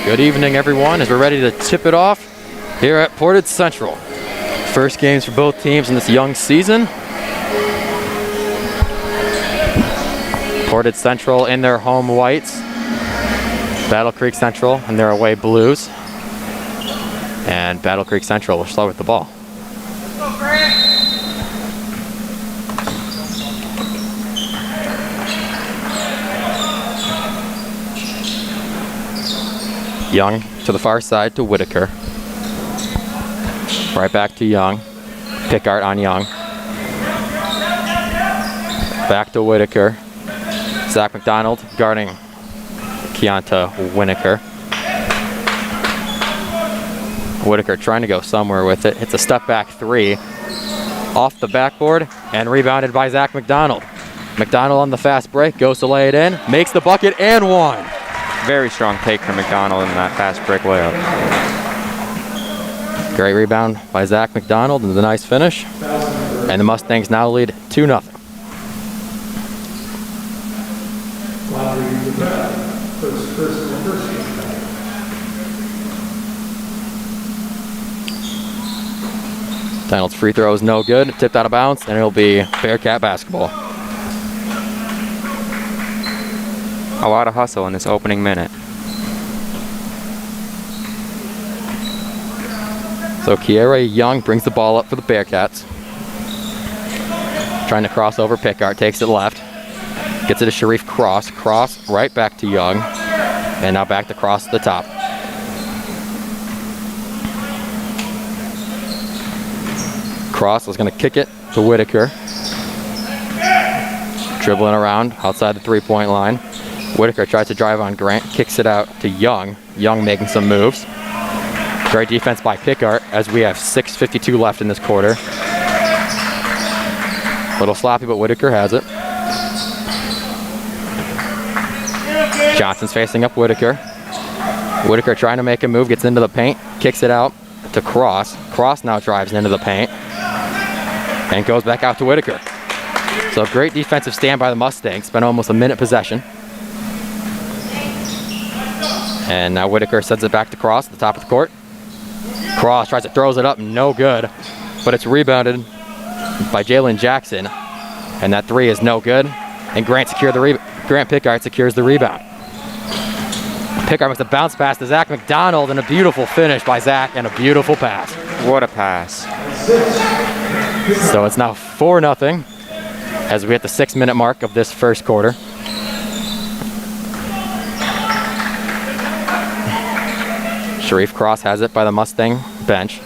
Good evening, everyone, as we're ready to tip it off here at Portage Central. First games for both teams in this young season. Portage Central in their home whites. Battle Creek Central in their away blues. And Battle Creek Central will start with the ball. Young to the far side to Whitaker. Right back to Young. Pickard on Young. Back to Whitaker. Zach McDonald guarding Keonta Winokur. Whitaker trying to go somewhere with it. Hits a step back three. Off the backboard and rebounded by Zach McDonald. McDonald on the fast break, goes to lay it in, makes the bucket and one. Very strong take from McDonald in that fast break layup. Great rebound by Zach McDonald and the nice finish. And the Mustangs now lead 2-0. Donald's free throw is no good, tipped out of bounds, and it'll be Bearcat basketball. A lot of hustle in this opening minute. So Kiera Young brings the ball up for the Bearcats. Trying to cross over Pickard, takes it left. Gets it to Sharif Cross. Cross right back to Young. And now back to Cross at the top. Cross was going to kick it to Whitaker. Dribbling around outside the three-point line. Whitaker tries to drive on Grant, kicks it out to Young. Young making some moves. Great defense by Pickard as we have 6:52 left in this quarter. Little sloppy, but Whitaker has it. Johnson's facing up Whitaker. Whitaker trying to make a move, gets into the paint, kicks it out to Cross. Cross now drives into the paint and goes back out to Whitaker. So great defensive stand by the Mustangs. Spent almost a minute possession. And now Whitaker sends it back to Cross at the top of the court. Cross tries to throws it up, no good. But it's rebounded by Jalen Jackson. And that three is no good. And Grant Pickard secures the rebound. Pickard makes a bounce pass to Zach McDonald and a beautiful finish by Zach and a beautiful pass. What a pass. So it's now 4-0 as we hit the 6-minute mark of this first quarter. Sharif Cross has it by the Mustang bench.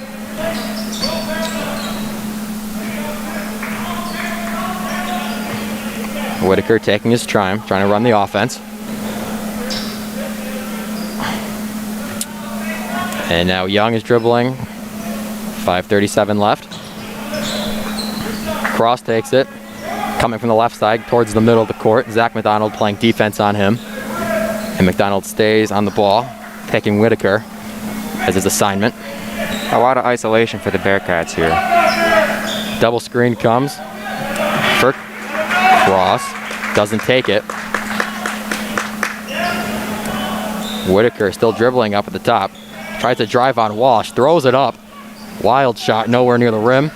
Whitaker taking his time, trying to run the offense. And now Young is dribbling. 5:37 left. Cross takes it. Coming from the left side towards the middle of the court. Zach McDonald playing defense on him. And McDonald stays on the ball, taking Whitaker as his assignment. A lot of isolation for the Bearcats here. Double screen comes for Cross. Doesn't take it. Whitaker still dribbling up at the top. Tries to drive on Walsh. Throws it up. Wild shot, nowhere near the rim.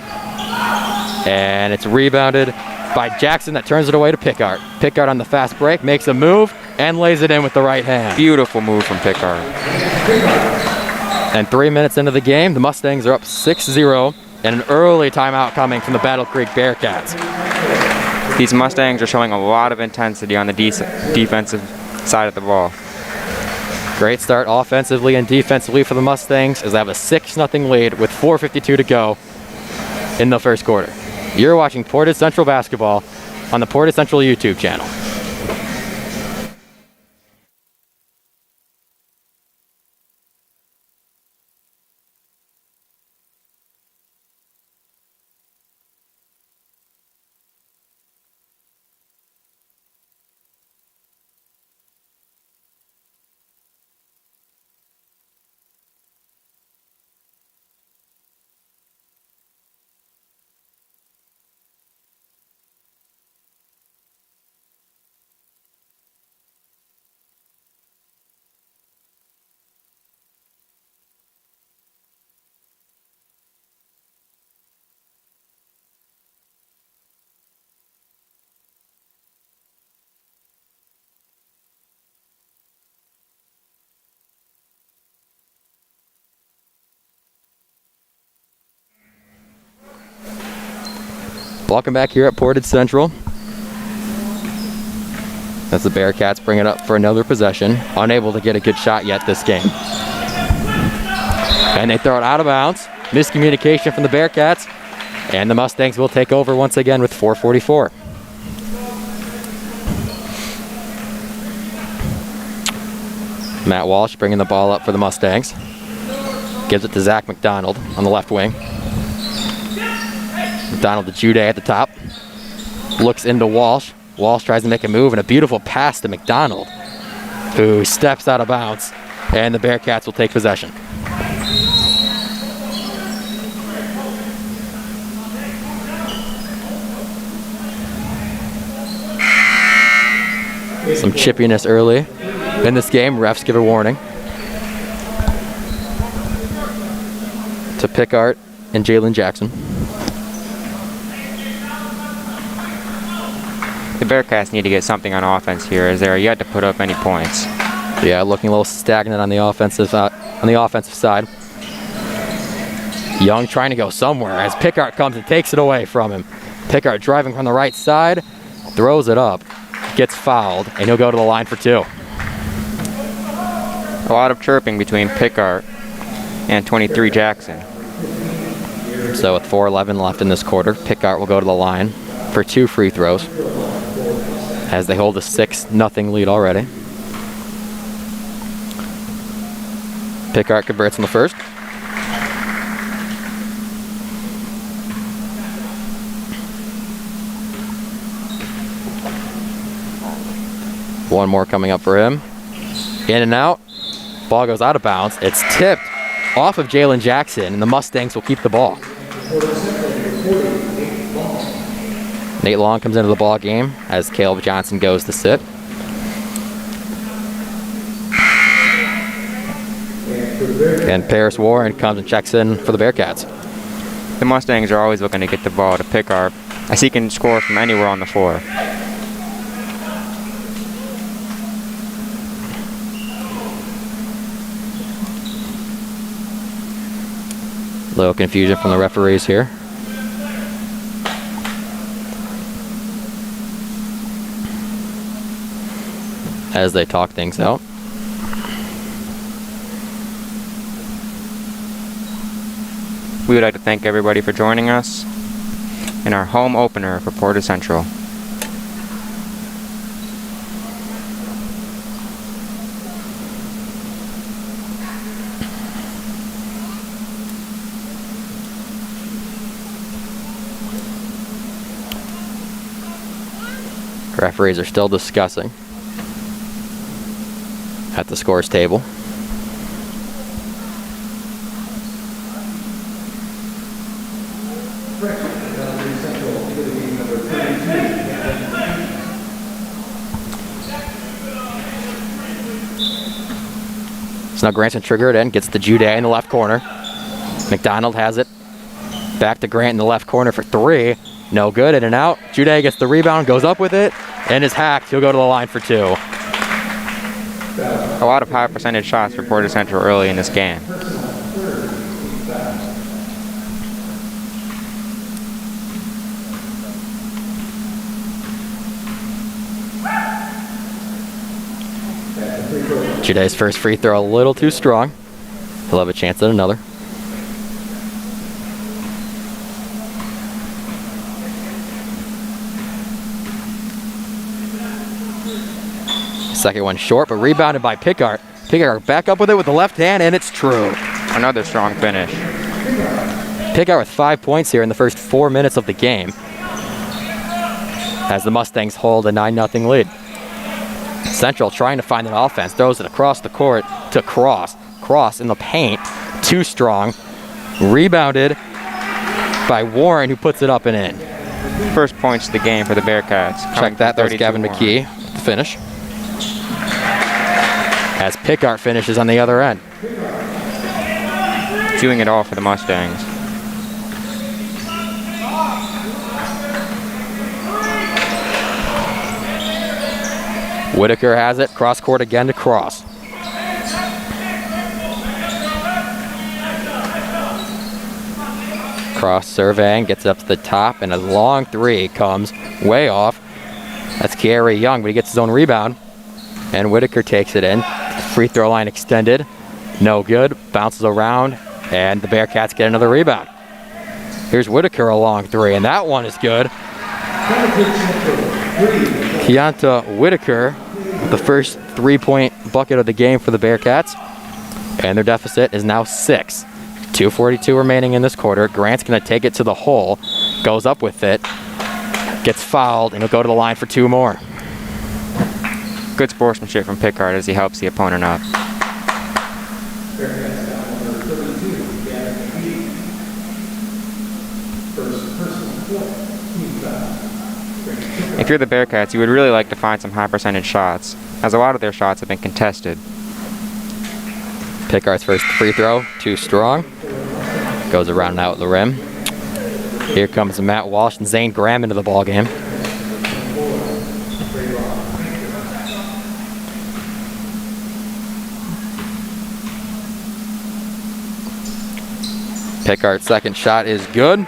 And it's rebounded by Jackson that turns it away to Pickard. Pickard on the fast break, makes a move, and lays it in with the right hand. Beautiful move from Pickard. And 3 minutes into the game, the Mustangs are up 6-0, and an early timeout coming from the Battle Creek Bearcats. These Mustangs are showing a lot of intensity on the defensive side of the ball. Great start offensively and defensively for the Mustangs as they have a 6-0 lead with 4:52 to go in the first quarter. You're watching Portage Central Basketball on the Portage Central YouTube channel. Welcome back here at Portage Central. As the Bearcats bring it up for another possession. Unable to get a good shot yet this game. And they throw it out of bounds. Miscommunication from the Bearcats. And the Mustangs will take over once again with 4:44. Matt Walsh bringing the ball up for the Mustangs. Gives it to Zach McDonald on the left wing. McDonald to Jude at the top. Looks into Walsh. Walsh tries to make a move and a beautiful pass to McDonald, who steps out of bounds, and the Bearcats will take possession. Some chippiness early in this game. Refs give a warning to Pickard and Jalen Jackson. The Bearcats need to get something on offense here as they're yet to put up any points. Yeah, looking a little stagnant on the offensive side. Young trying to go somewhere as Pickard comes and takes it away from him. Pickard driving from the right side, throws it up, gets fouled, and he'll go to the line for two. A lot of chirping between Pickard and 23 Jackson. So with 4:11 left in this quarter, Pickard will go to the line for 2 free throws as they hold a 6-0 lead already. Pickard converts on the first. One more coming up for him. In and out. Ball goes out of bounds. It's tipped off of Jalen Jackson, and the Mustangs will keep the ball. Nate Long comes into the ball game as Caleb Johnson goes to sit. And Paris Warren comes and checks in for the Bearcats. The Mustangs are always looking to get the ball to Pickard as he can score from anywhere on the floor. Little confusion from the referees here. As they talk things out. We would like to thank everybody for joining us in our home opener for Portage Central. Referees are still discussing at the scores table. So now Grant's gonna trigger it in, gets to Jude in the left corner. McDonald has it. Back to Grant in the left corner for 3. No good, in and out. Jude gets the rebound, goes up with it, and is hacked. He'll go to the line for 2. A lot of high percentage shots for Portage Central early in this game. Jude's first free throw a little too strong. He'll have a chance at another. Second one short, but rebounded by Pickard. Pickard back up with it with the left hand, and it's true. Another strong finish. Pickard with 5 points here in the first 4 minutes of the game, as the Mustangs hold a 9-0 lead. Central trying to find an offense, throws it across the court to Cross. Cross in the paint, too strong. Rebounded by Warren, who puts it up and in. First points of the game for the Bearcats. Check that, there's Gavin McKee with the finish. As Pickard finishes on the other end. Doing it all for the Mustangs. Whitaker has it, cross court again to Cross. Cross surveying, gets up to the top, and a long 3 comes way off. That's Kiara Young, but he gets his own rebound. And Whitaker takes it in. Free throw line extended, no good, bounces around, and the Bearcats get another rebound. Here's Whitaker a long 3, and that one is good. Keonta Whitaker, the first 3-point bucket of the game for the Bearcats, and their deficit is now 6. 2:42 remaining in this quarter. Grant's gonna take it to the hole, goes up with it, gets fouled, and he'll go to the line for 2 more. Good sportsmanship from Pickard as he helps the opponent up. If you're the Bearcats, you would really like to find some high percentage shots, as a lot of their shots have been contested. Pickard's first free throw, too strong. Goes around and out the rim. Here comes Matt Walsh and Zane Graham into the ball game. Pickard's second shot is good.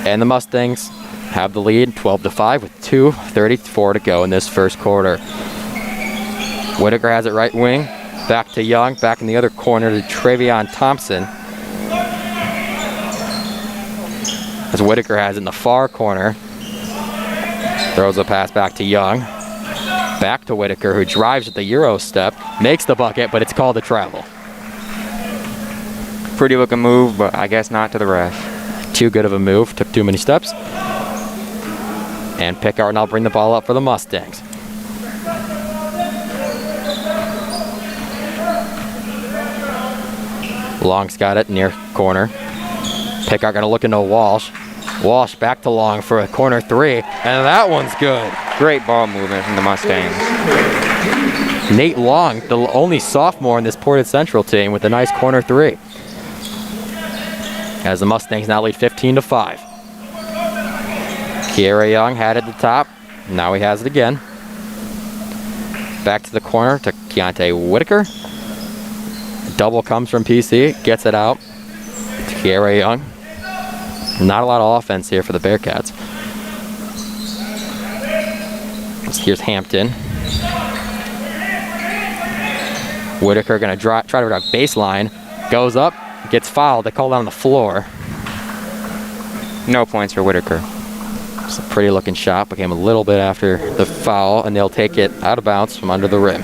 And the Mustangs have the lead 12-5 with 2:34 to go in this first quarter. Whitaker has it right wing. Back to Young. Back in the other corner to Travion Thompson. As Whitaker has it in the far corner. Throws a pass back to Young. Back to Whitaker, who drives at the Euro step. Makes the bucket, but it's called a travel. Pretty looking move, but I guess not to the ref. Too good of a move, took too many steps. And Pickard now bring the ball up for the Mustangs. Long's got it near corner. Pickard gonna look into Walsh. Walsh back to Long for a corner 3, and that one's good. Great ball movement from the Mustangs. Nate Long, the only sophomore in this Portage Central team, with a nice corner 3. As the Mustangs now lead 15-5. Kiara Young had it at the top. Now he has it again. Back to the corner to Keonta Whitaker. Double comes from PC, gets it out to Kiara Young. Not a lot of offense here for the Bearcats. Here's Hampton. Whitaker gonna try to drive baseline. Goes up, gets fouled. They call it on the floor. No points for Whitaker. It's a pretty looking shot. Became a little bit after the foul, and they'll take it out of bounds from under the rim.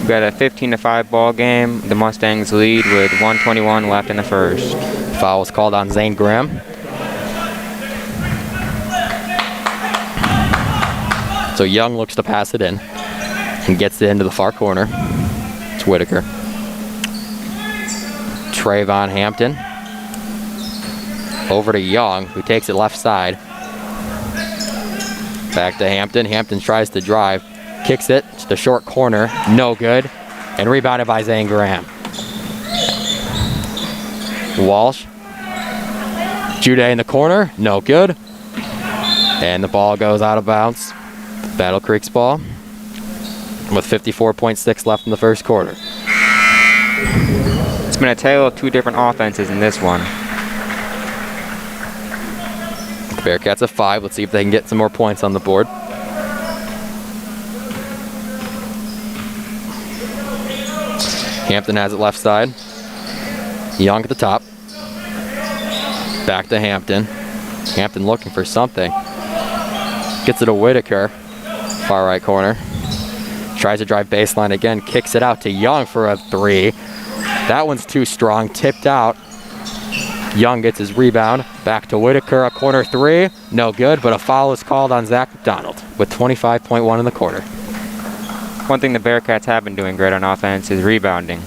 We got a 15-5 ball game. The Mustangs lead with 1:21 left in the first. Foul was called on Zane Graham. So Young looks to pass it in and gets it into the far corner. It's Whitaker. Trayvon Hampton. Over to Young, who takes it left side. Back to Hampton. Hampton tries to drive. Kicks it to the short corner. No good. And rebounded by Zane Graham. Walsh. Jude in the corner. No good. And the ball goes out of bounds. Battle Creek's ball. With 54.6 left in the first quarter. It's been a tale of two different offenses in this one. Bearcats at 5. Let's see if they can get some more points on the board. Hampton has it left side. Young at the top. Back to Hampton. Hampton looking for something. Gets it to Whitaker. Far right corner. Tries to drive baseline again. Kicks it out to Young for a 3. That one's too strong. Tipped out. Young gets his rebound. Back to Whitaker. A corner 3. No good, but a foul is called on Zach McDonald with 25.1 in the quarter. One thing the Bearcats have been doing great on offense is rebounding.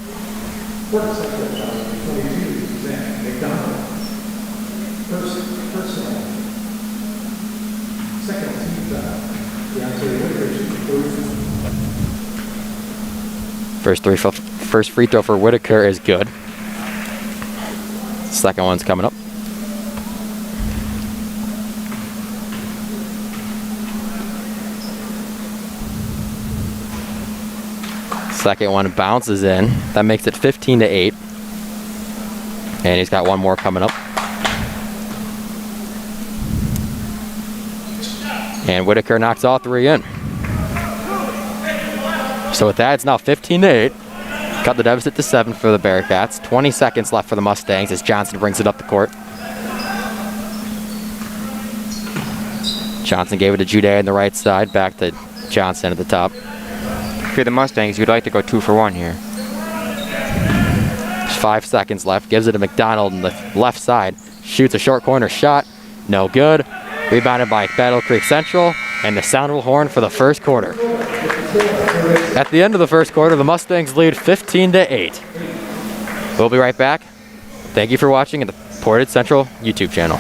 First free throw for Whitaker is good. Second one's coming up. Second one bounces in. That makes it 15-8. And he's got one more coming up. And Whitaker knocks all 3 in. So with that, it's now 15-8. Cut the deficit to 7 for the Bearcats. 20 seconds left for the Mustangs as Johnson brings it up the court. Johnson gave it to Jude on the right side. Back to Johnson at the top. If you're the Mustangs, you'd like to go 2 for 1 here. 5 seconds left. Gives it to McDonald on the left side. Shoots a short corner shot. No good. Rebounded by Battle Creek Central. And the sound of a horn for the first quarter. At the end of the first quarter, the Mustangs lead 15-8. We'll be right back. Thank you for watching at the Portage Central YouTube channel.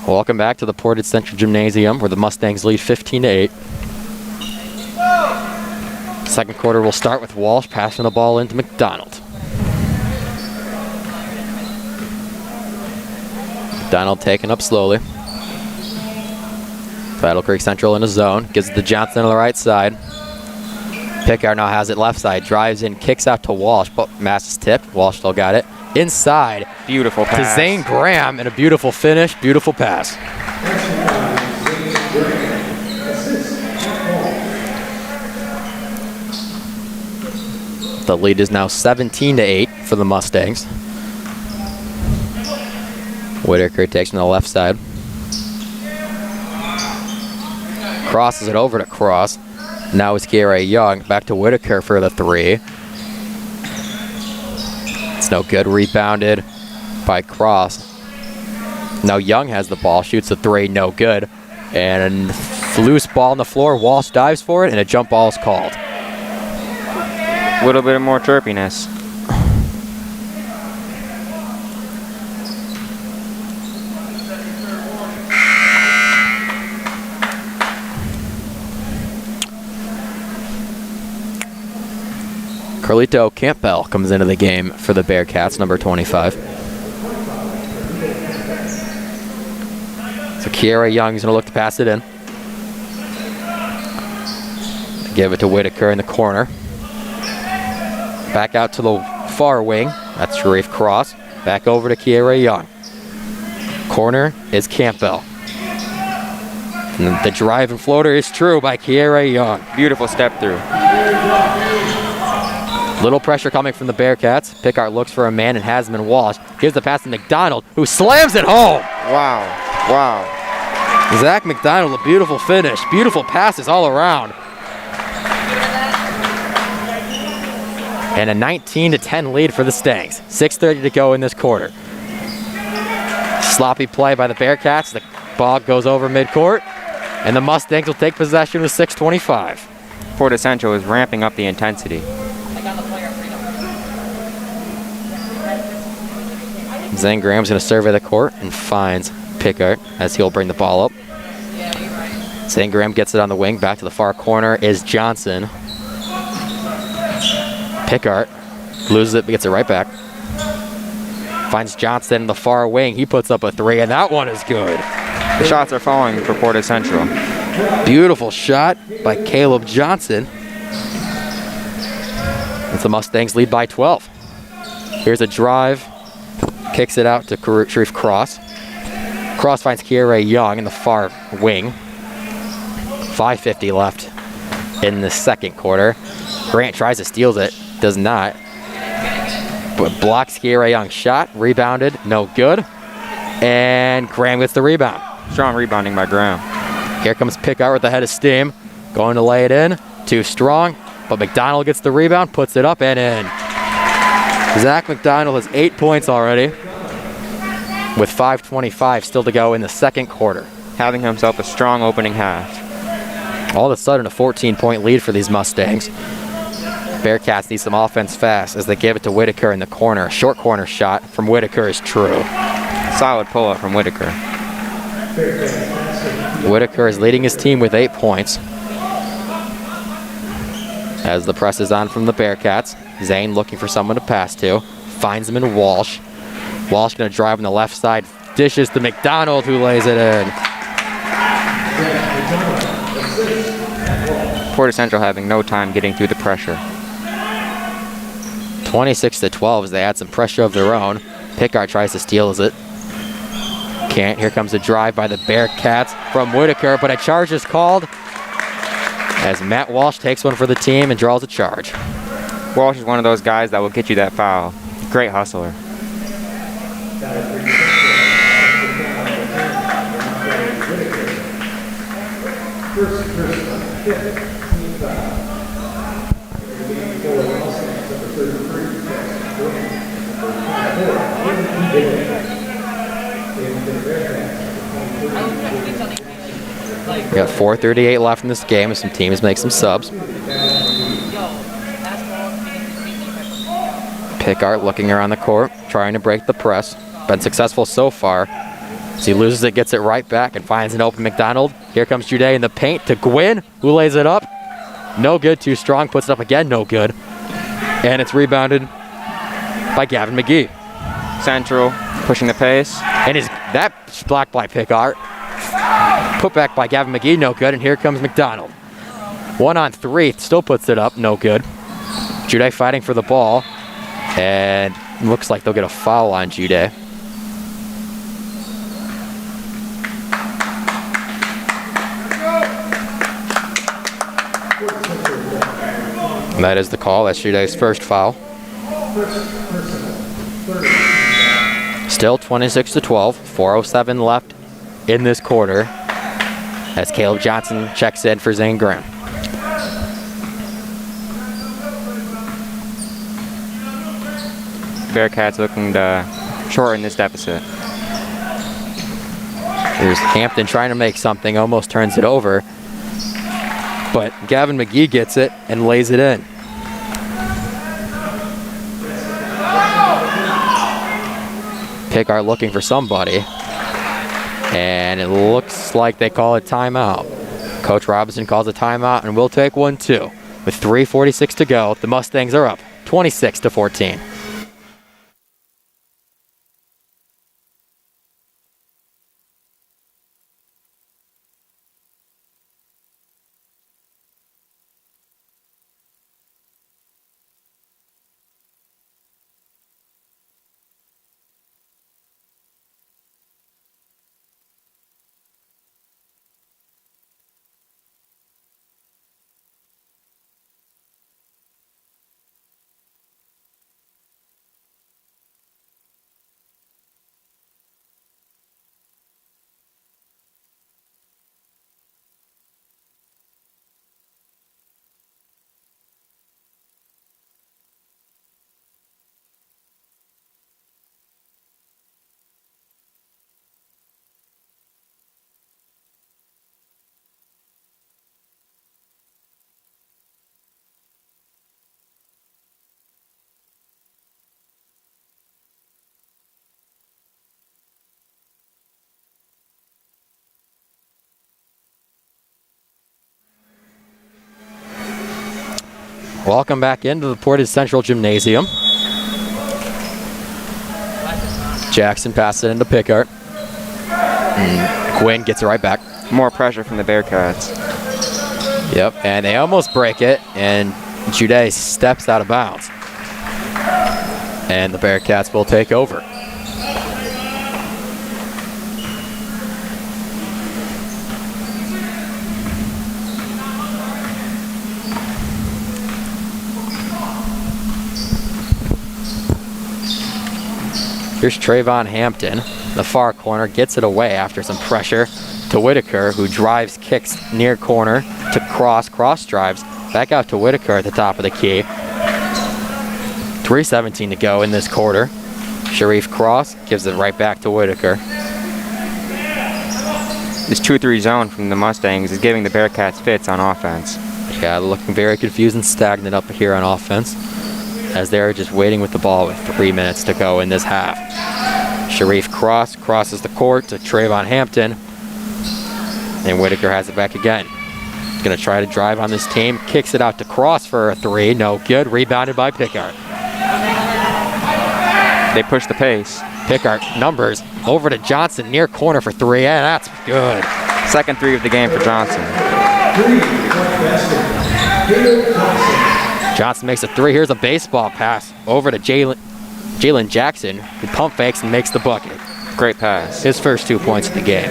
Welcome back to the Portage Central Gymnasium where the Mustangs lead 15-8. Second quarter will start with Walsh passing the ball into McDonald. McDonald taking up slowly. Battle Creek Central in a zone. Gives it to Johnson on the right side. Pickard now has it left side. Drives in, kicks out to Walsh. But Mass is tipped. Walsh still got it. Inside. Beautiful pass. To Zane Graham and a beautiful finish. Beautiful pass. The lead is now 17-8 for the Mustangs. Whitaker takes from the left side. Crosses it over to Cross. Now it's Gary Young. Back to Whitaker for the 3. It's no good. Rebounded by Cross. Now Young has the ball. Shoots the 3. No good. And loose ball on the floor. Walsh dives for it, and a jump ball is called. A little bit more chirpiness. Carlito Campbell comes into the game for the Bearcats, number 25. So Kiera Young's going to look to pass it in. Give it to Whitaker in the corner. Back out to the far wing. That's Sharif Cross. Back over to Kiera Young. Corner is Campbell. And the drive and floater is true by Kiera Young. Beautiful step through. Little pressure coming from the Bearcats. Pickard looks for a man and has him in Walsh. Gives the pass to McDonald, who slams it home. Wow. Wow. Zach McDonald, a beautiful finish. Beautiful passes all around. And a 19-10 lead for the Stangs. 6:30 to go in this quarter. Sloppy play by the Bearcats. The ball goes over midcourt. And the Mustangs will take possession with 6:25. Portage Central is ramping up the intensity. Zane Graham's going to survey the court and finds Pickard as he'll bring the ball up. Zane Graham gets it on the wing. Back to the far corner is Johnson. Pickard loses it, but gets it right back. Finds Johnson in the far wing. He puts up a three, and that one is good. The shots are falling for Portage Central. Beautiful shot by Caleb Johnson. As the Mustangs lead by 12. Here's a drive. Kicks it out to Sharif Cross. Cross finds Kiera Young in the far wing. 5:50 left in the second quarter. Grant tries to steal it. Does not. But blocks Kiera Young's shot. Rebounded. No good. And Graham gets the rebound. Strong rebounding by Graham. Here comes Pickard with the head of steam. Going to lay it in. Too strong. But McDonald gets the rebound. Puts it up and in. Zach McDonald has 8 points already, with 5:25 still to go in the second quarter. Having himself a strong opening half. All of a sudden, a 14-point lead for these Mustangs. Bearcats need some offense fast as they give it to Whitaker in the corner. A short corner shot from Whitaker is true. Solid pull-up from Whitaker. Whitaker is leading his team with 8 points. As the press is on from the Bearcats, Zane looking for someone to pass to. Finds him in Walsh. Walsh going to drive on the left side. Dishes to McDonald, who lays it in. Portage Central having no time getting through the pressure. 26-12 as they add some pressure of their own. Pickard tries to steal it. Can't. Here comes a drive by the Bearcats from Whitaker, but a charge is called as Matt Walsh takes one for the team and draws a charge. Walsh is one of those guys that will get you that foul. Great hustler. We got 4:38 left in this game as some teams make some subs. Pickard looking around the court, trying to break the press. Been successful so far. As he loses it, gets it right back and finds an open McDonald. Here comes Jude in the paint to Gwynn, who lays it up. No good, too strong, puts it up again, no good. And it's rebounded by Gavin McGee. Central pushing the pace. And that blocked by Pickard. Put back by Gavin McGee, no good. And here comes McDonald. 1 on 3, still puts it up, no good. Jude fighting for the ball. And looks like they'll get a foul on Jude. And that is the call. That's Jude's first foul. Still 26-12. 4:07 left in this quarter as Caleb Johnson checks in for Zane Graham. Bearcats looking to shorten this deficit. Here's Hampton trying to make something, almost turns it over. But Gavin McGee gets it and lays it in. Pickard looking for somebody. And it looks like they call it timeout. Coach Robinson calls a timeout, and we'll take one too. With 3:46 to go, the Mustangs are up 26-14. Welcome back into the Portage Central Gymnasium. Jackson passes it into Pickard. And Quinn gets it right back. More pressure from the Bearcats. Yep, and they almost break it, and Jude steps out of bounds. And the Bearcats will take over. Here's Trayvon Hampton, the far corner, gets it away after some pressure to Whitaker, who drives, kicks near corner to cross drives, back out to Whitaker at the top of the key. 3:17 to go in this quarter. Sharif Cross gives it right back to Whitaker. This 2-3 zone from the Mustangs is giving the Bearcats fits on offense. Yeah, looking very confused and stagnant up here on offense, as they're just waiting with the ball with 3 minutes to go in this half. Sharif Cross crosses the court to Trayvon Hampton, and Whitaker has it back again. He's gonna try to drive on this team, kicks it out to Cross for a three, no good, rebounded by Pickard. They push the pace. Pickard numbers over to Johnson near corner for three, and that's good. Second three of the game for Johnson. Johnson makes a three. Here's a baseball pass over to Jalen Jackson, who pump fakes and makes the bucket. Great pass. His first 2 points of the game.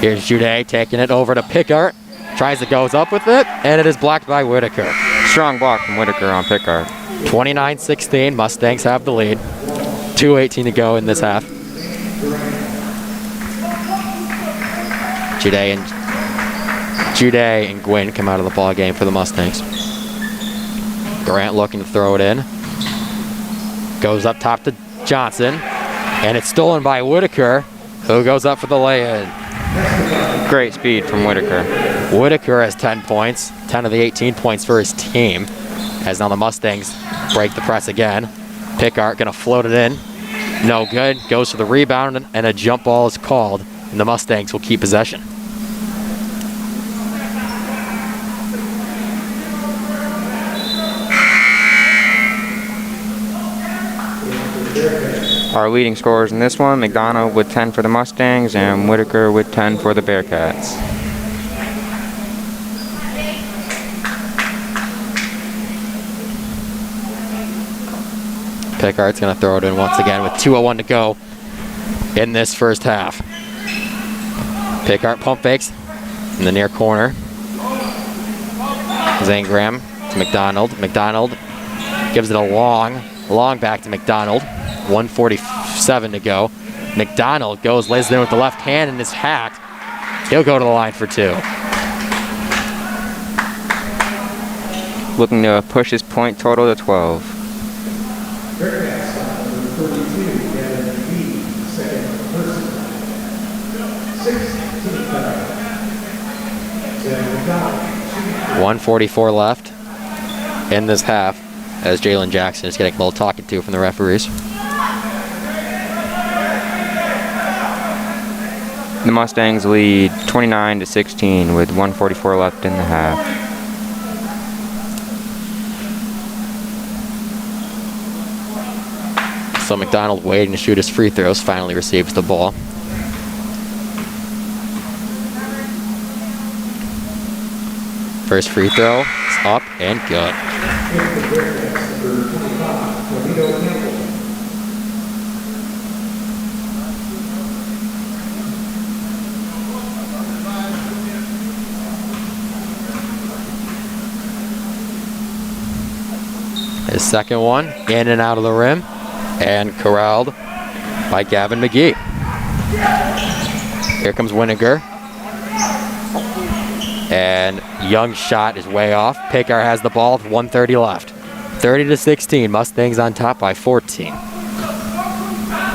Here's Jude taking it over to Pickard. Tries to goes up with it, and it is blocked by Whitaker. Strong block from Whitaker on Pickard. 29-16, Mustangs have the lead. 2:18 to go in this half. Jude and Gwynn come out of the ball game for the Mustangs. Grant looking to throw it in. Goes up top to Johnson, and it's stolen by Whitaker, who goes up for the lay-in. Great speed from Whitaker. Whitaker has 10 points, 10 of the 18 points for his team, as now the Mustangs break the press again. Pickard gonna float it in. No good, goes for the rebound, and a jump ball is called, and the Mustangs will keep possession. Our leading scorers in this one, McDonald with 10 for the Mustangs and Whitaker with 10 for the Bearcats. Pickard's going to throw it in once again with 2:01 to go in this first half. Pickard pump fakes in the near corner. Zangram to McDonald. McDonald gives it a long back to McDonald. 1:47 to go. McDonald lays it in with the left hand and is hacked. He'll go to the line for two. Looking to push his point total to 12. Bearcats number 32 get a lead, second person. 1:44 left in this half. as Jalen Jackson is getting a little talking to from the referees. The Mustangs lead 29-16 with 1:44 left in the half. So McDonald, waiting to shoot his free throws, finally receives the ball. First free throw is up and good. His second one, in and out of the rim, and corralled by Gavin McGee. Here comes Winiger. And Young's shot is way off. Pickard has the ball with 1:30 left. 30-16, Mustangs on top by 14.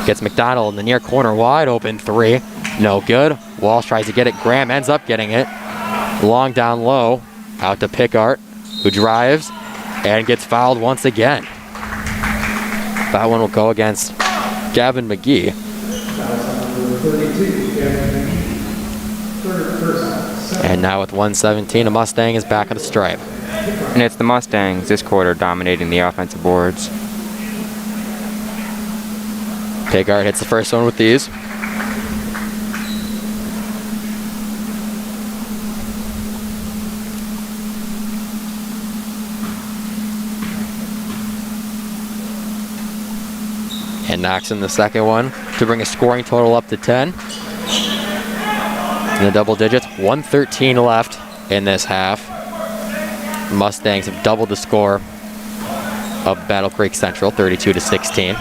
Gets McDonald in the near corner, wide open three. No good. Walsh tries to get it. Graham ends up getting it. Long down low, out to Pickard, who drives and gets fouled once again. That one will go against Gavin McGee. And now with 1:17, a Mustang is back on the stripe. And it's the Mustangs this quarter dominating the offensive boards. Pickard hits the first one with these. And knocks in the second one to bring a scoring total up to 10. In the double digits, 1:13 left in this half. Mustangs have doubled the score of Battle Creek Central, 32-16.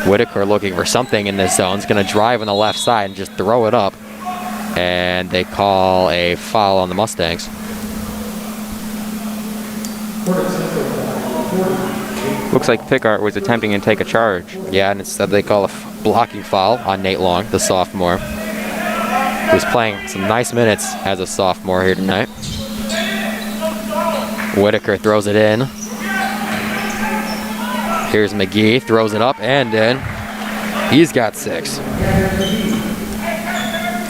Whitaker looking for something in this zone. Is going to drive on the left side and just throw it up. And they call a foul on the Mustangs. Looks like Pickard was attempting to take a charge. Yeah, and instead they call a blocking foul on Nate Long, the sophomore, who's playing some nice minutes as a sophomore here tonight. Whitaker throws it in. Here's McGee, throws it up and in. He's got 6.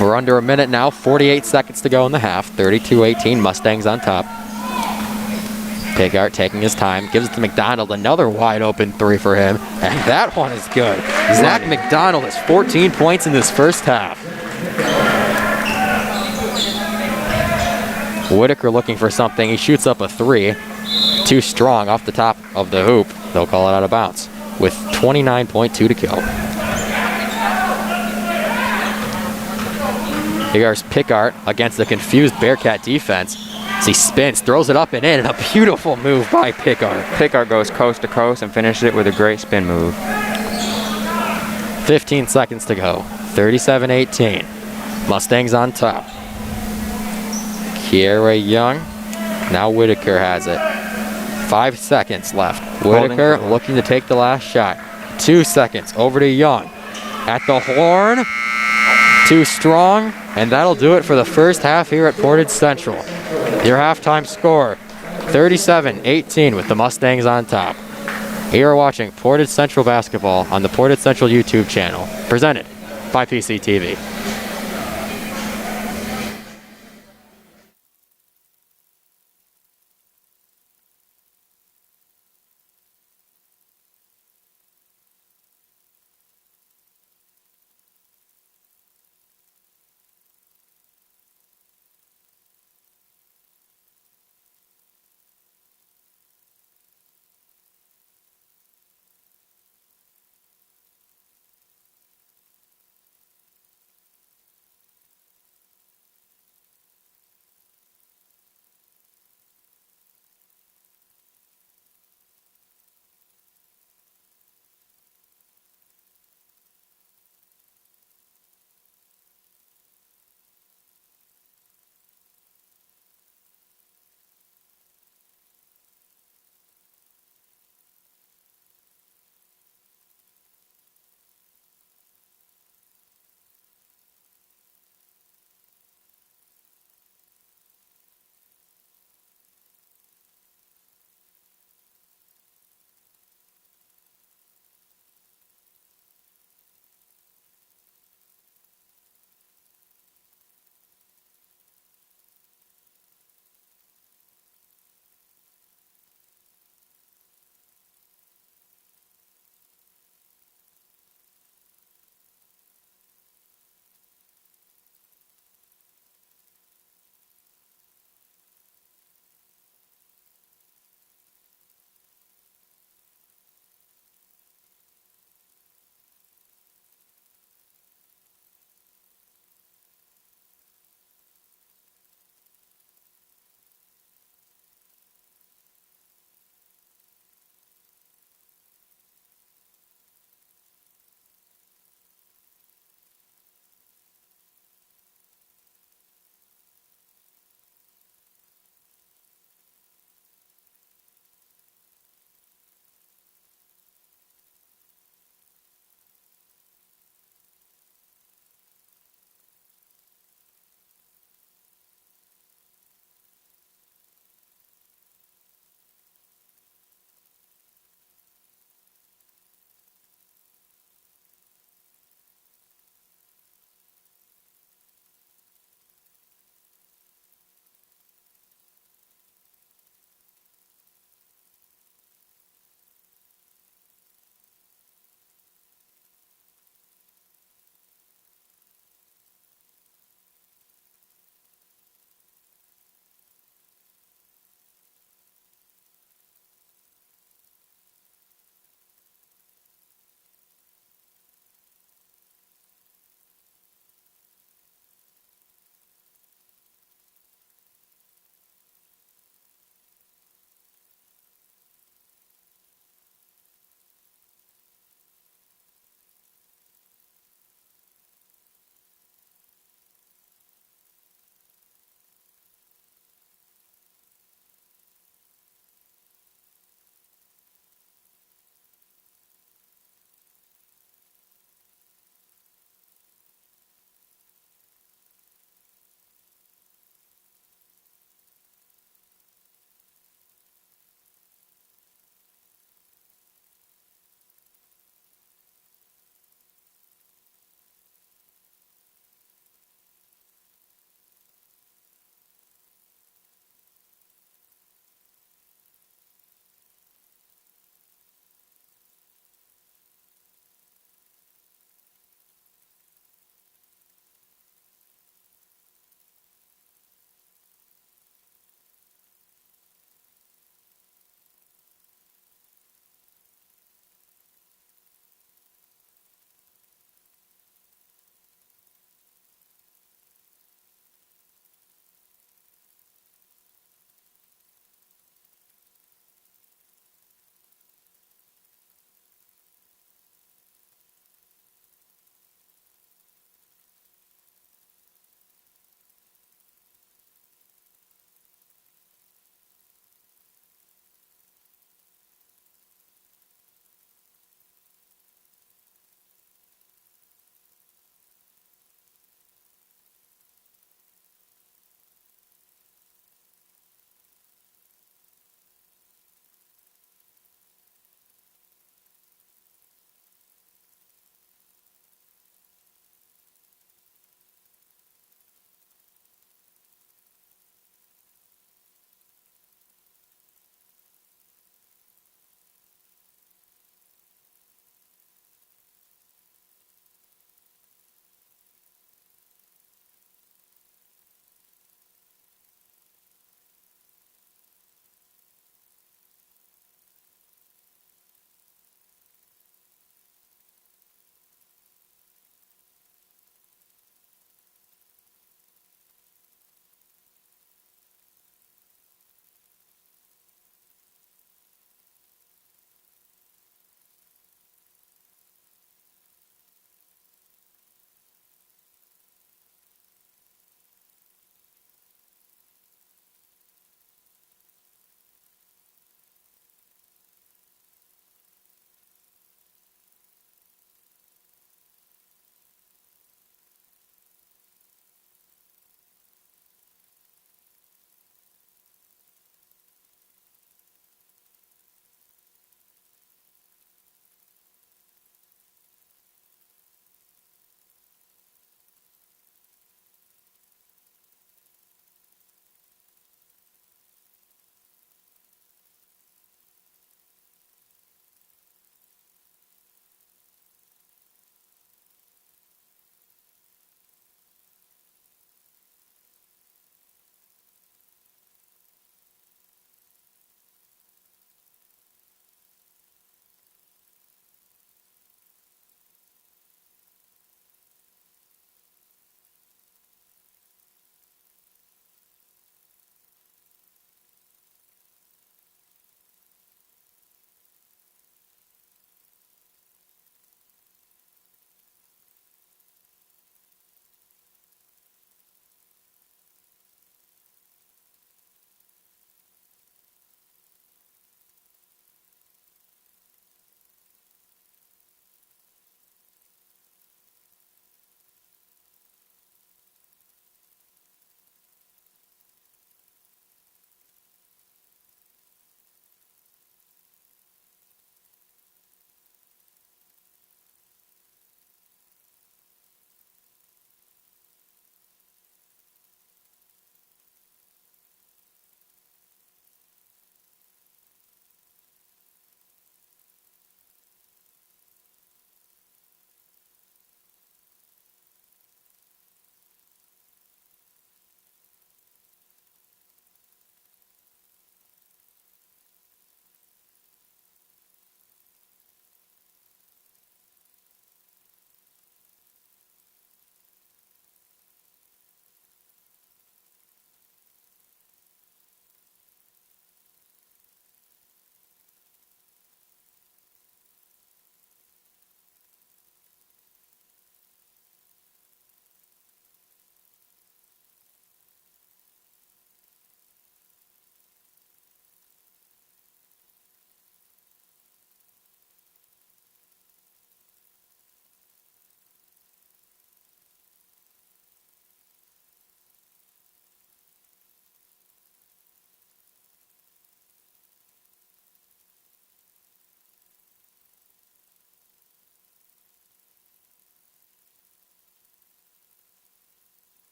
We're under a minute now, 48 seconds to go in the half. 32-18, Mustangs on top. Pickard taking his time, gives it to McDonald, another wide open three for him, and that one is good. Zach McDonald has 14 points in this first half. Whitaker looking for something, he shoots up a 3. Too strong off the top of the hoop. They'll call it out of bounds with 29.2 to go. Here's Pickard against the confused Bearcat defense. As he spins, throws it up and in, and a beautiful move by Pickard. Pickard goes coast to coast and finishes it with a great spin move. 15 seconds to go. 37-18. Mustangs on top. Kiera Young. Now Whitaker has it. 5 seconds left. Whitaker looking to take the last shot. 2 seconds. Over to Young. At the horn. Too strong. And that'll do it for the first half here at Portage Central. Your halftime score, 37-18 with the Mustangs on top. You are watching Portage Central Basketball on the Portage Central YouTube channel, presented by PCTV.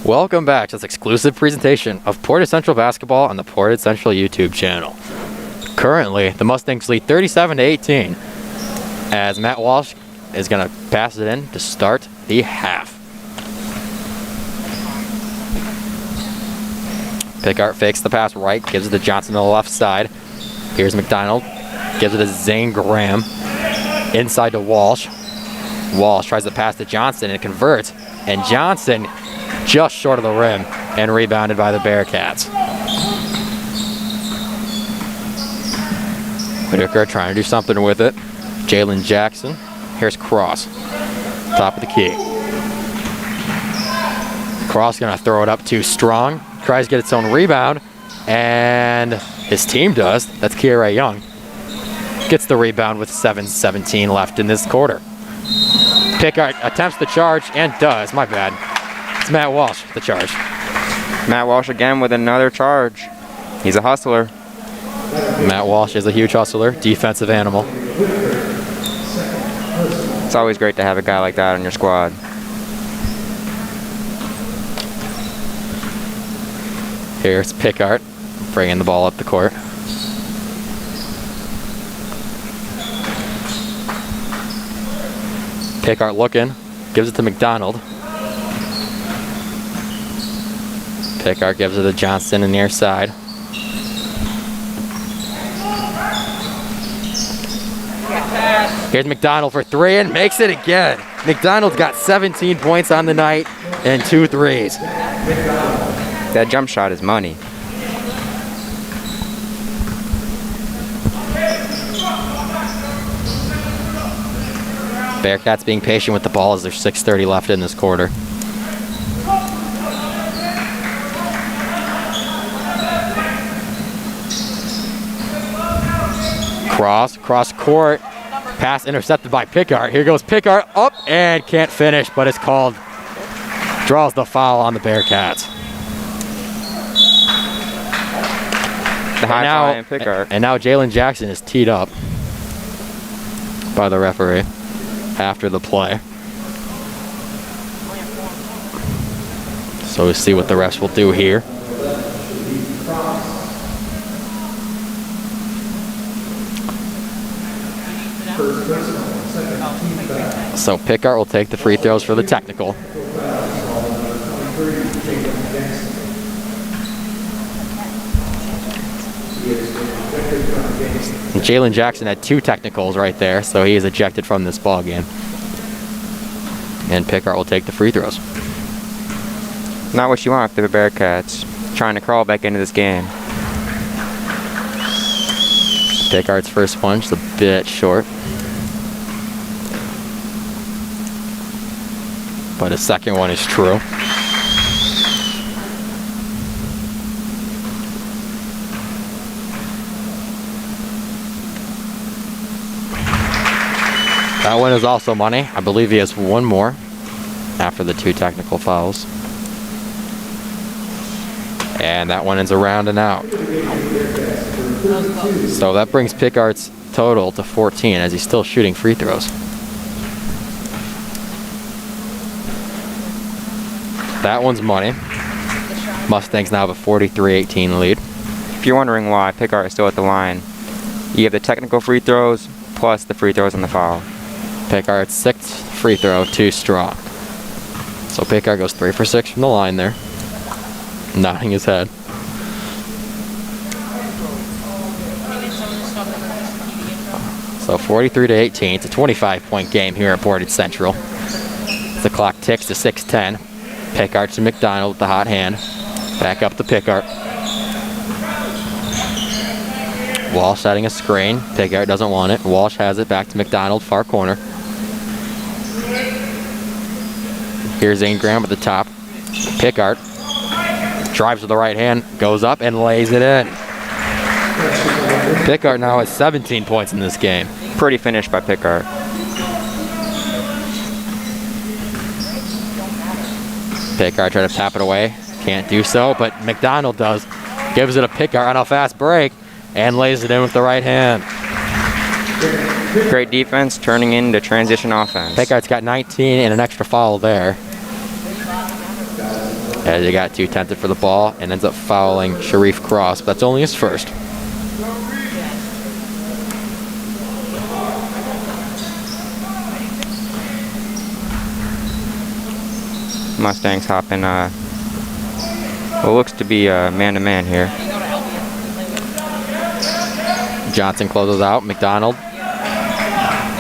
Welcome back to this exclusive presentation of Portage Central Basketball on the Portage Central YouTube channel. Currently, the Mustangs lead 37-18 as Matt Walsh is going to pass it in to start the half. Pickard fakes the pass right, gives it to Johnson on the left side. Here's McDonald, gives it to Zane Graham. Inside to Walsh. Walsh tries to pass to Johnson and it converts. And Johnson just short of the rim and rebounded by the Bearcats. Whitaker trying to do something with it. Jalen Jackson. Here's Cross. Top of the key. Cross gonna throw it up too strong. Tries to get its own rebound. And his team does. That's Kiara Young. Gets the rebound with 7:17 left in this quarter. Pickard attempts the charge and does. My bad. It's Matt Walsh, the charge. Matt Walsh again with another charge. He's a hustler. Matt Walsh is a huge hustler, defensive animal. It's always great to have a guy like that on your squad. Here's Pickard bringing the ball up the court. Pickard looking, gives it to McDonald. Pickard gives it to Johnson in the near side. Here's McDonald for three and makes it again. McDonald's got 17 points on the night and 2 threes. That jump shot is money. Bearcats being patient with the ball as there's 6:30 left in this quarter. Cross court. Pass intercepted by Pickard. Here goes Pickard up and can't finish, but it's called. Draws the foul on the Bearcats. The high flying Pickard. And now Jalen Jackson is teed up by the referee after the play. So we'll see what the refs will do here. So Pickard will take the free throws for the technical. And Jalen Jackson had 2 technicals right there, so he is ejected from this ball game. And Pickard will take the free throws. Not what you want for the Bearcats. Trying to crawl back into this game. Pickard's first one just a bit short. But his second one is true. That one is also money. I believe he has one more after the 2 technical fouls. And that one is around and out. So that brings Pickard's total to 14 as he's still shooting free throws. That one's money. Mustangs now have a 43-18 lead. If you're wondering why Pickard is still at the line, you have the technical free throws plus the free throws on the foul. Pickard's 6th free throw, too strong. So Pickard goes 3 for 6 from the line there, nodding his head. So 43-18. It's a 25-point game here at Portage Central. The clock ticks to 6:10. Pickard to McDonald with the hot hand. Back up to Pickard. Walsh setting a screen. Pickard doesn't want it. Walsh has it back to McDonald, far corner. Here's Zane Graham at the top. Pickard drives with the right hand, goes up and lays it in. Pickard now has 17 points in this game. Pretty finish by Pickard. Pickard trying to tap it away. Can't do so, but McDonald does. Gives it a Pickard on a fast break and lays it in with the right hand. Great defense turning into transition offense. Pickard's got 19 and an extra foul there. as he got too tempted for the ball and ends up fouling Sharif Cross. But that's only his first. Mustangs hopping what looks to be man-to-man here. Johnson closes out. McDonald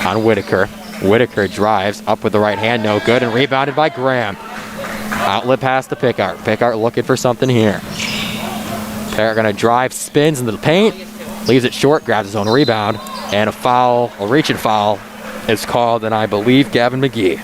on Whitaker. Whitaker drives up with the right hand, no good, and rebounded by Graham. Outlet pass to Pickard. Pickard looking for something here. Pickard gonna drive, spins into the paint, leaves it short, grabs his own rebound, and a reaching foul is called, and I believe Gavin McGee.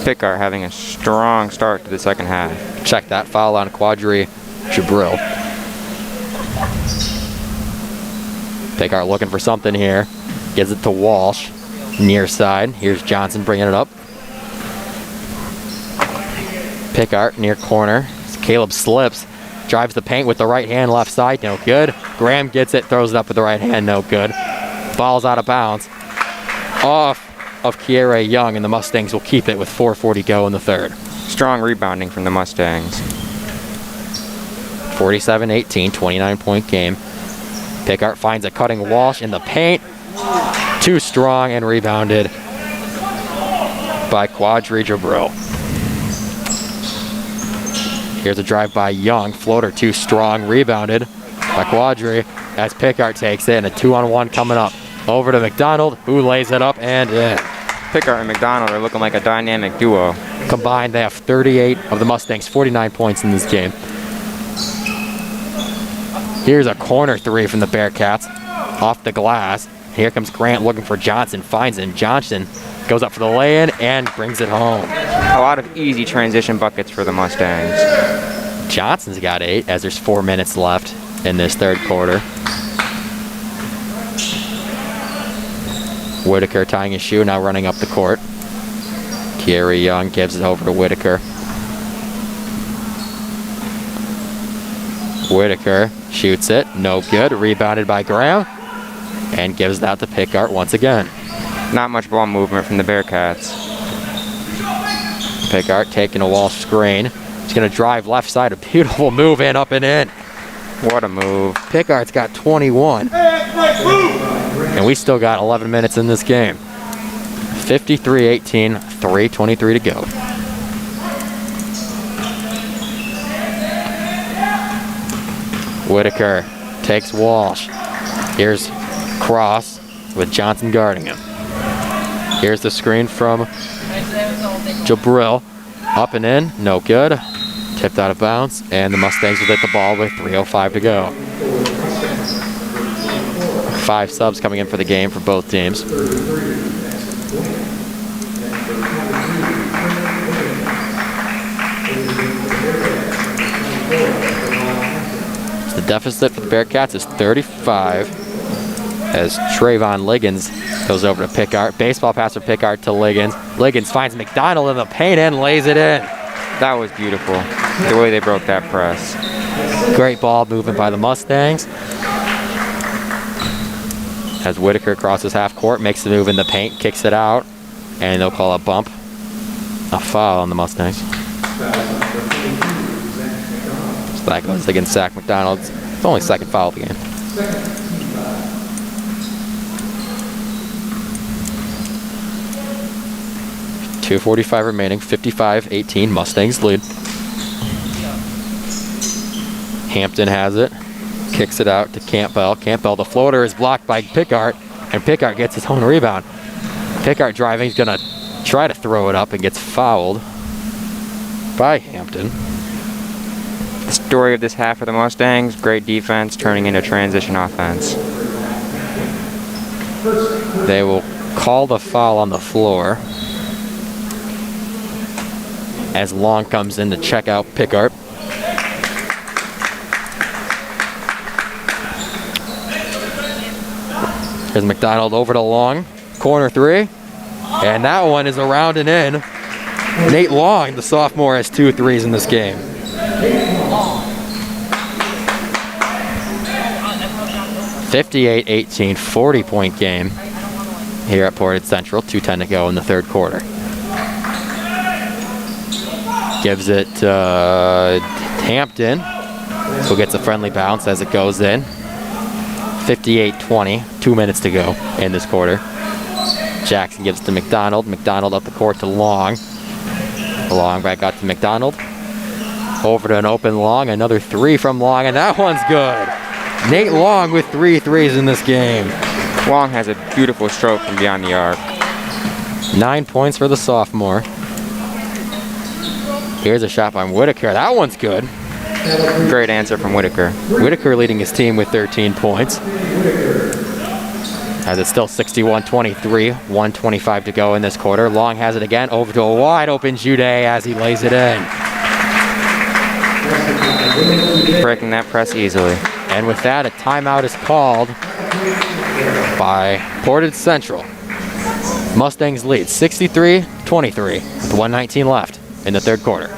Pickard having a strong start to the second half. Check that foul on Quadri Jabril. Pickard looking for something here. Gives it to Walsh. Near side. Here's Johnson bringing it up. Pickard near corner. Caleb slips. Drives the paint with the right hand, left side. No good. Graham gets it. Throws it up with the right hand. No good. Ball's out of bounds. Off of Kiere Young, and the Mustangs will keep it with 4:40 go in the third. Strong rebounding from the Mustangs. 47-18, 29-point game. Pickard finds a cutting Walsh in the paint. Too strong and rebounded by Quadri Jabril. Here's a drive by Young. Floater too strong, rebounded by Quadri as Pickard takes it, and a 2-on-1 coming up. Over to McDonald, who lays it up and in. Pickard and McDonald are looking like a dynamic duo. Combined, they have 38 of the Mustangs, 49 points in this game. Here's a corner three from the Bearcats, off the glass. Here comes Grant looking for Johnson, finds him. Johnson goes up for the lay-in and brings it home. A lot of easy transition buckets for the Mustangs. Johnson's got 8 as there's 4 minutes left in this third quarter. Whitaker tying his shoe, now running up the court. Kiere Young gives it over to Whitaker. Whitaker shoots it, no good. Rebounded by Graham, and gives it out to Pickard once again. Not much ball movement from the Bearcats. Pickard taking a Walsh screen. He's gonna drive left side, a beautiful move in, up and in. What a move. Pickard's got 21. And we still got 11 minutes in this game. 53-18, 3:23 to go. Whitaker takes Walsh. Here's Cross with Johnson guarding him. Here's the screen from Jabril. Up and in, no good. Tipped out of bounds, and the Mustangs will hit the ball with 3:05 to go. 5 subs coming in for the game for both teams. The deficit for the Bearcats is 35 as Trayvon Liggins goes over to Pickard. Baseball pass from Pickard to Liggins. Liggins finds McDonald in the paint and lays it in. That was beautiful, the way they broke that press. Great ball movement by the Mustangs. As Whitaker crosses half court, makes the move in the paint, kicks it out, and they'll call a bump. A foul on the Mustangs. So that goes against Zach McDonald's. It's only second foul of the game. .245 remaining, 55-18, Mustangs lead. Hampton has it, kicks it out to Campbell. Campbell, the floater is blocked by Pickard, and Pickard gets his own rebound. Pickard driving, he's gonna try to throw it up and gets fouled by Hampton. The story of this half for the Mustangs, great defense turning into transition offense. They will call the foul on the floor as Long comes in to check out Pickard. Here's McDonald over to Long, corner three, and that one is around and in. Nate Long, the sophomore, has 2 threes in this game. 58-18, 40-point game here at Portage Central. 2:10 to go in the third quarter. Gives it to Hampton, who gets a friendly bounce as it goes in. 58-20, 2 minutes to go in this quarter. Jackson gives it to McDonald. McDonald up the court to Long. Long back out to McDonald. Over to an open Long. Another three from Long, and that one's good. Nate Long with 3 threes in this game. Long has a beautiful stroke from beyond the arc. 9 points for the sophomore. Here's a shot by Whitaker. That one's good. Great answer from Whitaker. Whitaker leading his team with 13 points. As it's still 61-23, 1:25 to go in this quarter. Long has it again, over to a wide open Jude as he lays it in. Breaking that press easily. And with that, a timeout is called by Portage Central. Mustangs lead 63-23 with 1:19 left in the third quarter.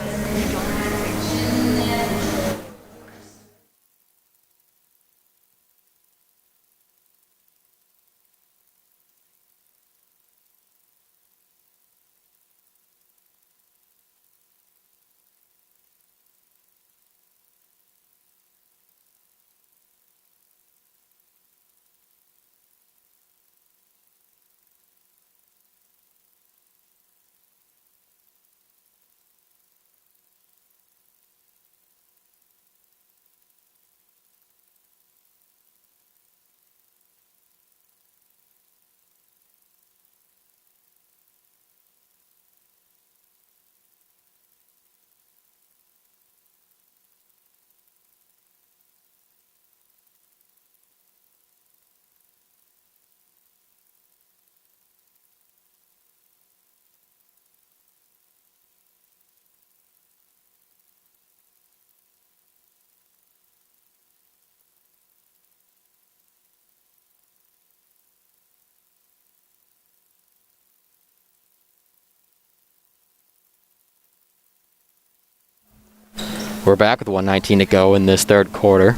We're back with 1:19 to go in this third quarter.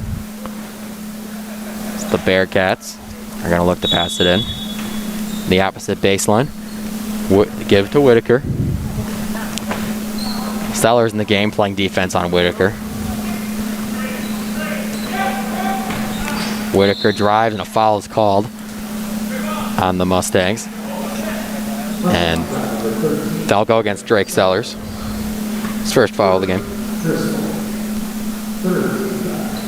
The Bearcats are going to look to pass it in. The opposite baseline. Give to Whitaker. Sellers in the game playing defense on Whitaker. Whitaker drives and a foul is called on the Mustangs. And they'll go against Drake Sellers. His first foul of the game.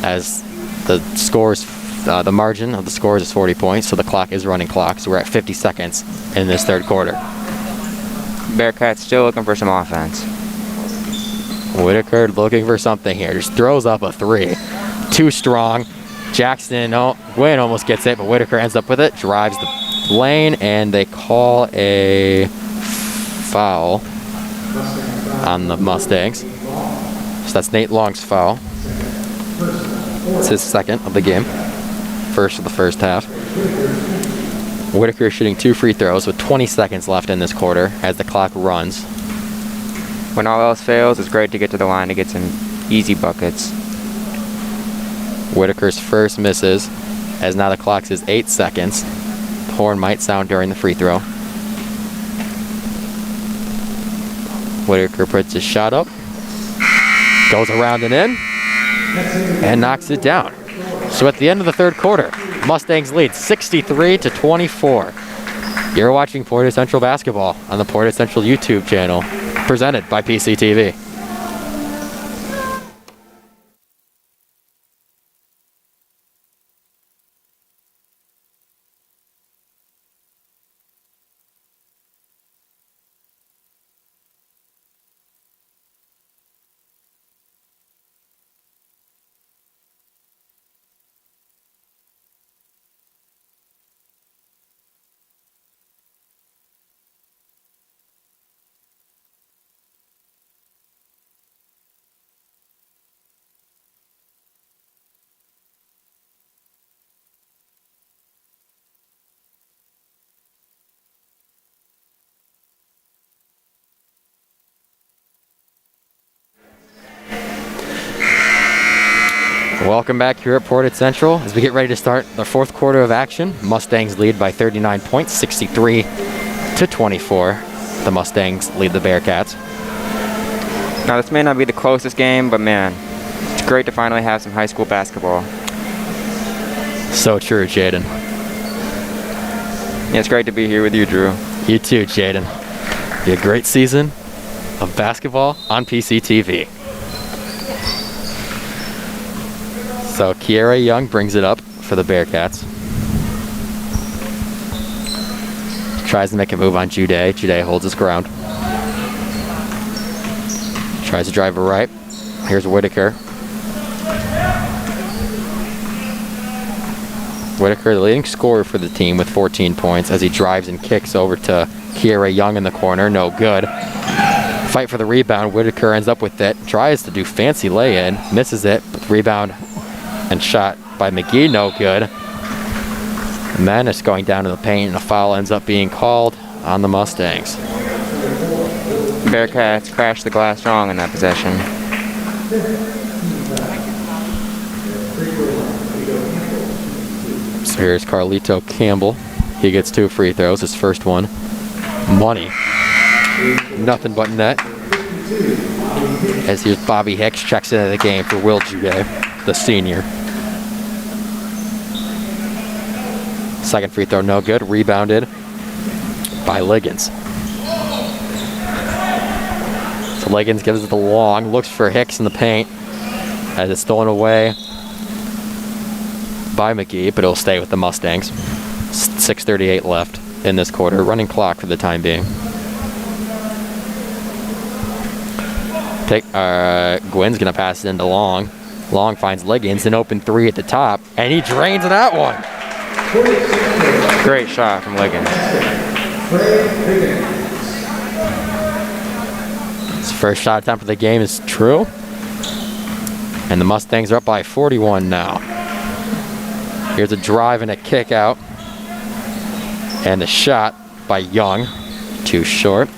As the scores, the margin of the scores is 40 points, so the clock is running clock. So we're at 50 seconds in this third quarter. Bearcats still looking for some offense. Whitaker looking for something here. Just throws up a three. Too strong. Jackson, Gwynn almost gets it, but Whitaker ends up with it. Drives the lane, and they call a foul on the Mustangs. So that's Nate Long's foul. It's his second of the game. First of the first half. Whitaker is shooting 2 free throws with 20 seconds left in this quarter as the clock runs. When all else fails, it's great to get to the line to get some easy buckets. Whitaker's first misses, as now the clock says 8 seconds. The horn might sound during the free throw. Whitaker puts his shot up, goes around and in, and knocks it down. So at the end of the third quarter, Mustangs lead 63-24. You're watching Portage Central Basketball on the Portage Central YouTube channel, presented by PCTV. Welcome back here at Portage Central as we get ready to start the fourth quarter of action. Mustangs lead by 39 points, 63-24. The Mustangs lead the Bearcats. Now this may not be the closest game, but man, it's great to finally have some high school basketball. So true, Jaden. Yeah, it's great to be here with you, Drew. You too, Jaden. Be a great season of basketball on PCTV. So Kiera Young brings it up for the Bearcats. Tries to make a move on Jude. Jude holds his ground. Tries to drive it right. Here's Whitaker. Whitaker, the leading scorer for the team with 14 points as he drives and kicks over to Kiera Young in the corner. No good. Fight for the rebound. Whitaker ends up with it. Tries to do fancy lay-in. Misses it. But rebound and shot by McGee. No good. And then it's going down to the paint and a foul ends up being called on the Mustangs. Bearcats crashed the glass strong in that possession. So here's Carlito Campbell. He gets 2 free throws, his first one. Money. Nothing but net. As here's Bobby Hicks checks into the game for Will Jude, the senior. Second free throw, no good. Rebounded by Liggins. So Liggins gives it the long, looks for Hicks in the paint as it's stolen away by McGee, but it'll stay with the Mustangs. 6:38 left in this quarter. Running clock for the time being. Gwynn's gonna pass it into Long. Long finds Liggins, an open 3 at the top, and he drains that one. Great shot from Liggins. His first shot attempt of the game is true. And the Mustangs are up by 41 now. Here's a drive and a kick out. And the shot by Young, too short.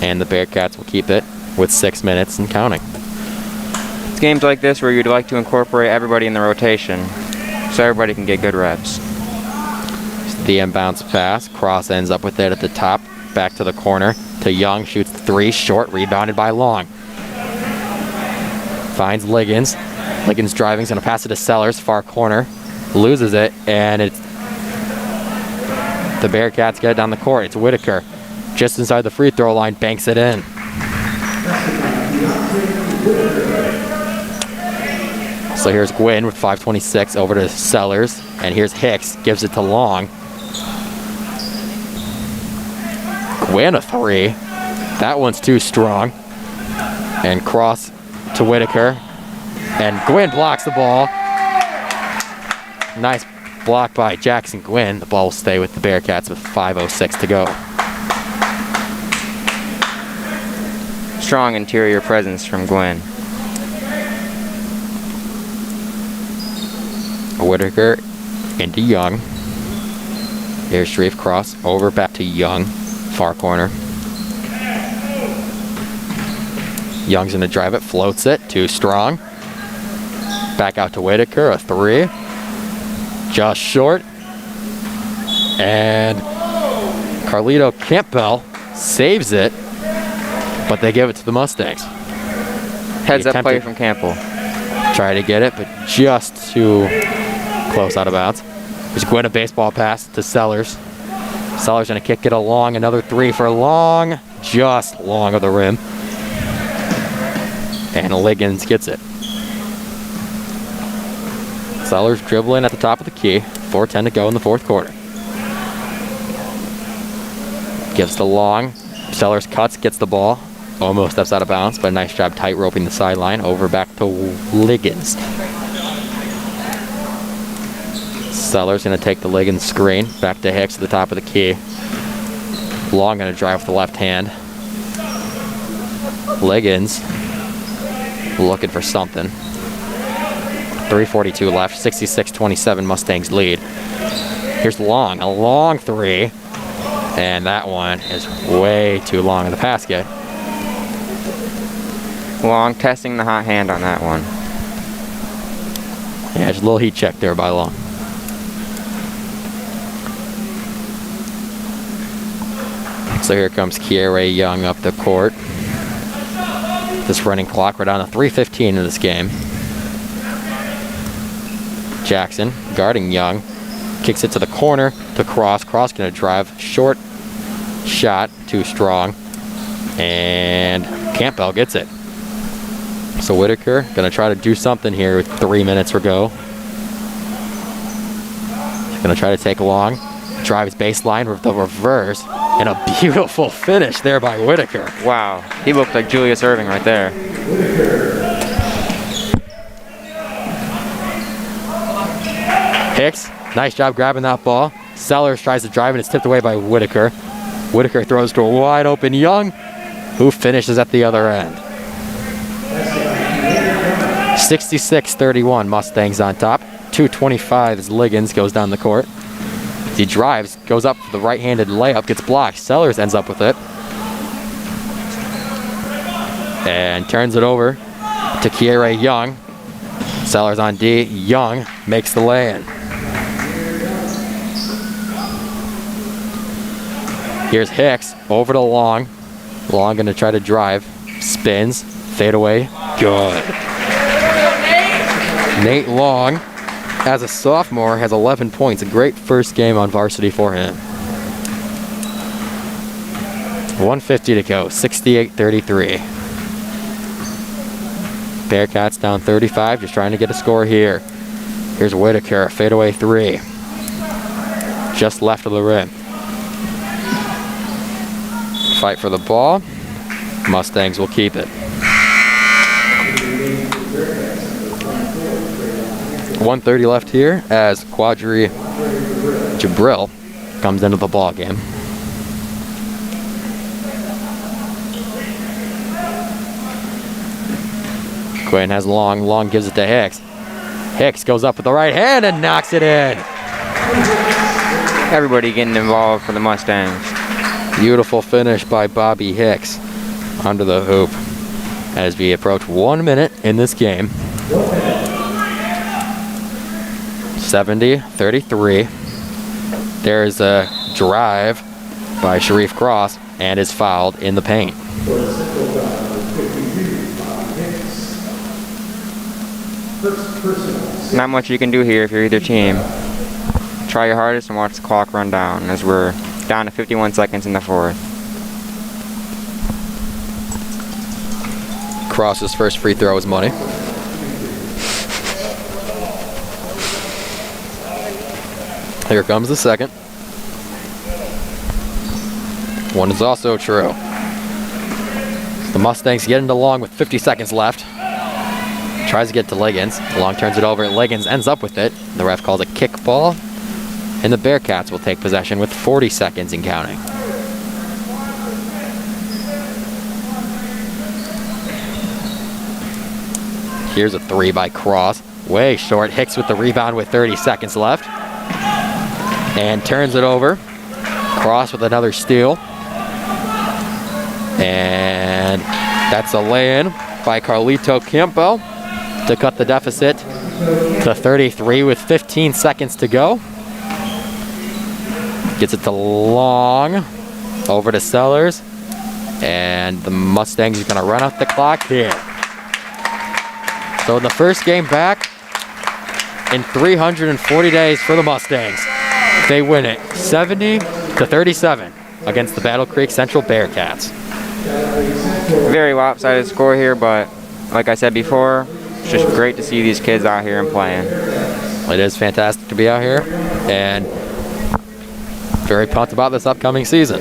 And the Bearcats will keep it with 6 minutes and counting. It's games like this where you'd like to incorporate everybody in the rotation so everybody can get good reps. The inbounds pass. Cross ends up with it at the top. Back to the corner to Young. Shoots 3 short. Rebounded by Long. Finds Liggins. Liggins driving. He's going to pass it to Sellers. Far corner. Loses it. And it's the Bearcats get it down the court. It's Whitaker. Just inside the free throw line. Banks it in. So here's Gwynn with 5:26 over to Sellers. And here's Hicks. Gives it to Long. Gwynn a 3. That one's too strong. And cross to Whitaker. And Gwynn blocks the ball. Nice block by Jackson Gwynn. The ball will stay with the Bearcats with 5:06 to go. Strong interior presence from Gwynn. Whitaker into Young. Here's Sharif cross over back to Young. Far corner. Young's gonna drive it, floats it, too strong. Back out to Whitaker, a 3. Just short. And Carlito Campbell saves it, but they give it to the Mustangs. Heads up play from Campbell. Try to get it, but just too close out of bounds. There's Gwynn, a baseball pass to Sellers. Sellers gonna kick it along, another 3 for Long, just long of the rim. And Liggins gets it. Sellers dribbling at the top of the key. 4:10 to go in the fourth quarter. Gives to Long. Sellers cuts, gets the ball. Almost steps out of bounds, but a nice job tight roping the sideline. Over back to Liggins. Sellers gonna take the Liggins screen. Back to Hicks at the top of the key. Long gonna drive with the left hand. Liggins looking for something. 3:42 left, 66-27 Mustangs lead. Here's Long, a long 3. And that one is way too long in the basket. Long testing the hot hand on that one. Yeah, just a little heat check there by Long. So here comes Kiere Young up the court. This running clock, we're down to 3:15 in this game. Jackson guarding Young. Kicks it to the corner to Cross. Cross gonna drive. Short shot, too strong. And Campbell gets it. So Whitaker gonna try to do something here with 3 minutes to go. Gonna try to take Long. Drives baseline with the reverse. And a beautiful finish there by Whitaker. Wow, he looked like Julius Erving right there. Hicks, nice job grabbing that ball. Sellers tries to drive and it's tipped away by Whitaker. Whitaker throws to a wide open Young, who finishes at the other end. 66-31, Mustangs on top. 2:25 as Liggins goes down the court. He drives, goes up for the right-handed layup, gets blocked. Sellers ends up with it. And turns it over to Kiere Young. Sellers on D. Young makes the lay-in. Here's Hicks over to Long. Long gonna try to drive. Spins, fade away. Good. Nate Long, as a sophomore, has 11 points. A great first game on varsity for him. 1:50 to go, 68-33. Bearcats down 35, just trying to get a score here. Here's Whitaker, fadeaway three. Just left of the rim. Fight for the ball. Mustangs will keep it. 1:30 left here as Quadri Jabril comes into the ball game. Quinn has Long. Long gives it to Hicks. Hicks goes up with the right hand and knocks it in. Everybody getting involved for the Mustangs. Beautiful finish by Bobby Hicks under the hoop as we approach 1 minute in this game. 70-33. There's a drive by Sharif Cross and is fouled in the paint. Not much you can do here if you're either team. Try your hardest and watch the clock run down as we're down to 51 seconds in the fourth. Cross's first free throw is money. Here comes the second. One is also true. The Mustangs get into Long with 50 seconds left. Tries to get to Liggins. Long turns it over. Liggins ends up with it. The ref calls a kick ball. And the Bearcats will take possession with 40 seconds and counting. Here's a three by Cross. Way short. Hicks with the rebound with 30 seconds left. And turns it over. Cross with another steal. And that's a lay-in by Carlito Campbell to cut the deficit to 33 with 15 seconds to go. Gets it to Long. Over to Sellers. And the Mustangs are going to run out the clock here. So in the first game back in 340 days for the Mustangs, they win it 70-37 against the Battle Creek Central Bearcats. Very lopsided score here, but like I said before, it's just great to see these kids out here and playing. It is fantastic to be out here and very pumped about this upcoming season.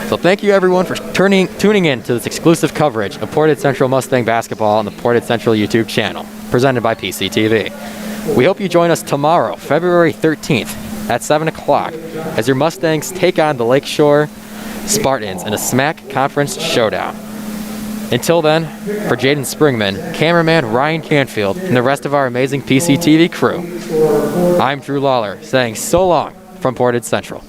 So thank you everyone for tuning in to this exclusive coverage of Portage Central Mustang basketball on the Portage Central YouTube channel, presented by PCTV. We hope you join us tomorrow, February 13th at 7 o'clock as your Mustangs take on the Lakeshore Spartans in a SMAC Conference showdown. Until then, for Jaden Springman, cameraman Ryan Canfield, and the rest of our amazing PCTV crew, I'm Drew Lawler saying so long from Portage Central.